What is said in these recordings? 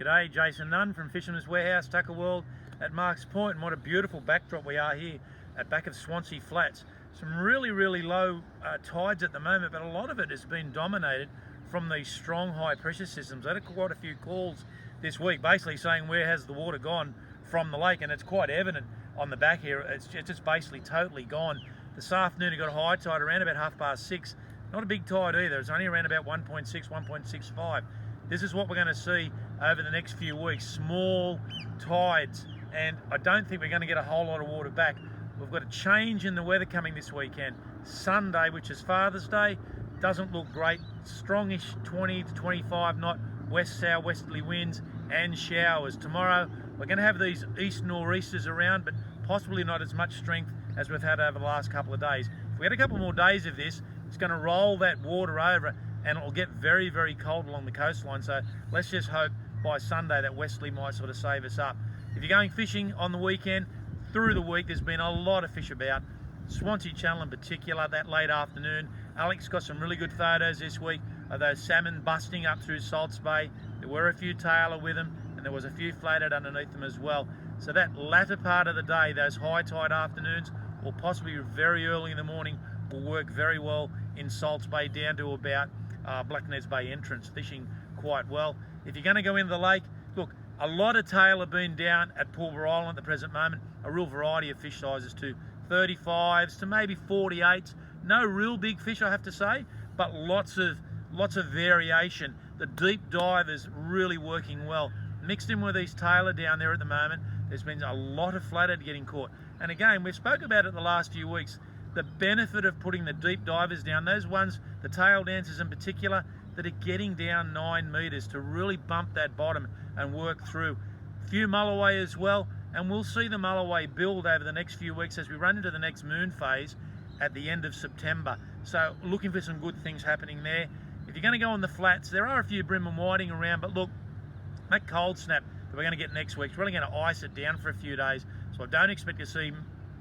G'day, Jason Nunn from Fisherman's Warehouse, Tucker World at Marks Point, and what a beautiful backdrop we are here at back of Swansea Flats. Some really low tides at the moment, but a lot of it has been dominated from these strong high pressure systems. I had quite a few calls this week basically saying where has the water gone from the lake, and it's quite evident on the back here. It's just basically totally gone. This afternoon it got a high tide around about 6:30. Not a big tide either, it's only around about 1.6, 1.65. This is what we're going to see over the next few weeks, small tides, and I don't think we're going to get a whole lot of water back. We've got a change in the weather coming this weekend. Sunday, which is Father's Day, doesn't look great. Strongish 20 to 25 knot west-southwesterly winds and showers. Tomorrow we're going to have these east nor'easters around, but possibly not as much strength as we've had over the last couple of days. If we had a couple more days of this, it's going to roll that water over and it'll get very cold along the coastline. So let's just hope by Sunday that westerly might sort of save us up. If you're going fishing on the weekend, through the week there's been a lot of fish about. Swansea Channel in particular, that late afternoon. Alex got some really good photos this week of those salmon busting up through Salts Bay. There were a few tailor with them, and there was a few flathead underneath them as well. So that latter part of the day, those high tide afternoons, or possibly very early in the morning, will work very well in Salts Bay down to about Blackned's Bay entrance, fishing quite well. If you're going to go into the lake, look, a lot of tail have been down at Pulver Island at the present moment, a real variety of fish sizes too, 35s to maybe 48s. No real big fish, I have to say, but lots of variation. The deep dive is really working well. Mixed in with these tailor down there at the moment, there's been a lot of flathead getting caught. And again, we've spoke about it the last few weeks, the benefit of putting the deep divers down, those ones, the tail dancers in particular, that are getting down 9 metres to really bump that bottom and work through. A few mulloway as well, and we'll see the mulloway build over the next few weeks as we run into the next moon phase at the end of September. So looking for some good things happening there. If you're going to go on the flats, there are a few bream and whiting around, but look, that cold snap that we're going to get next week is really going to ice it down for a few days. So I don't expect to see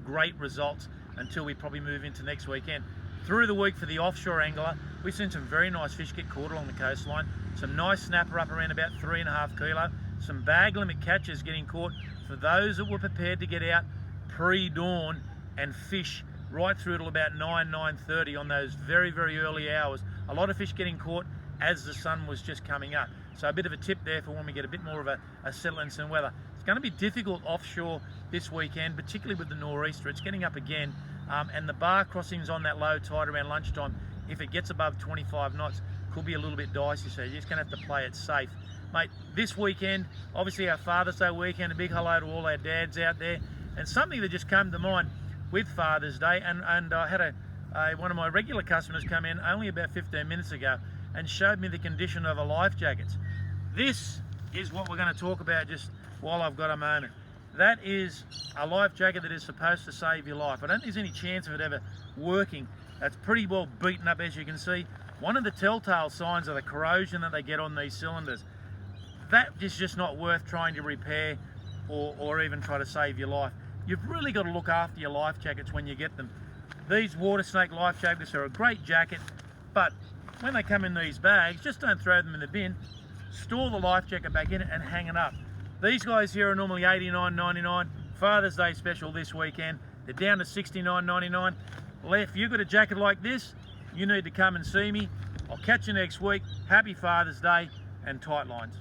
great results until we probably move into next weekend. Through the week for the offshore angler, we've seen some very nice fish get caught along the coastline. Some nice snapper up around about 3.5 kilo. Some bag limit catches getting caught for those that were prepared to get out pre-dawn and fish right through till about 9:30 on those very early hours. A lot of fish getting caught as the sun was just coming up. So a bit of a tip there for when we get a bit more of a settling sun weather. It's going to be difficult offshore this weekend, particularly with the nor'easter. It's getting up again, and the bar crossings on that low tide around lunchtime, if it gets above 25 knots, could be a little bit dicey, so you're just going to have to play it safe. Mate, this weekend, obviously our Father's Day weekend, a big hello to all our dads out there, and something that just came to mind with Father's Day, and I had one of my regular customers come in only about 15 minutes ago and showed me the condition of a life jackets. This is what we're going to talk about just while I've got a moment. That is a life jacket that is supposed to save your life. I don't think there's any chance of it ever working. It's pretty well beaten up, as you can see. One of the telltale signs of the corrosion that they get on these cylinders. That is just not worth trying to repair or even try to save your life. You've really got to look after your life jackets when you get them. These water snake life jackets are a great jacket, but when they come in these bags, just don't throw them in the bin. Store the life jacket back in it and hang it up. These guys here are normally $89.99. Father's Day special this weekend. They're down to $69.99. Well, if you've got a jacket like this, you need to come and see me. I'll catch you next week. Happy Father's Day and tight lines.